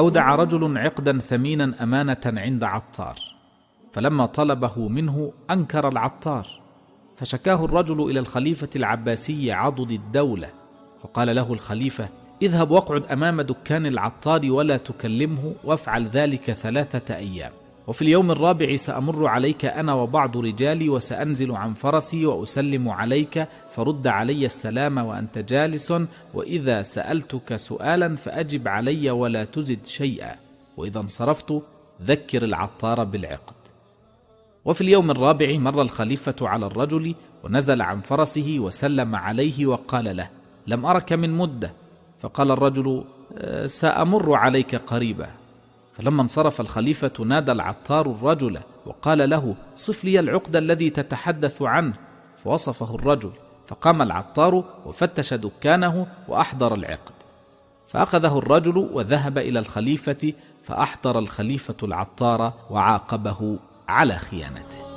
أودع رجل عقدا ثمينا أمانة عند عطار، فلما طلبه منه أنكر العطار، فشكاه الرجل إلى الخليفة العباسي عضد الدولة، فقال له الخليفة: اذهب واقعد أمام دكان العطار ولا تكلمه، وافعل ذلك 3 أيام، وفي اليوم الرابع سأمر عليك أنا وبعض رجالي، وسأنزل عن فرسي وأسلم عليك، فرد علي السلام وأنت جالس، وإذا سألتك سؤالا فأجب علي ولا تزد شيئا، وإذا انصرفت ذكر العطار بالعقد. وفي اليوم الرابع مر الخليفة على الرجل ونزل عن فرسه وسلم عليه وقال له: لم أرك من مدة. فقال الرجل: سأمر عليك قريبا. فلما انصرف الخليفة نادى العطار الرجل وقال له: صف لي العقد الذي تتحدث عنه. فوصفه الرجل، فقام العطار وفتش دكانه وأحضر العقد، فأخذه الرجل وذهب إلى الخليفة، فأحضر الخليفة العطار وعاقبه على خيانته.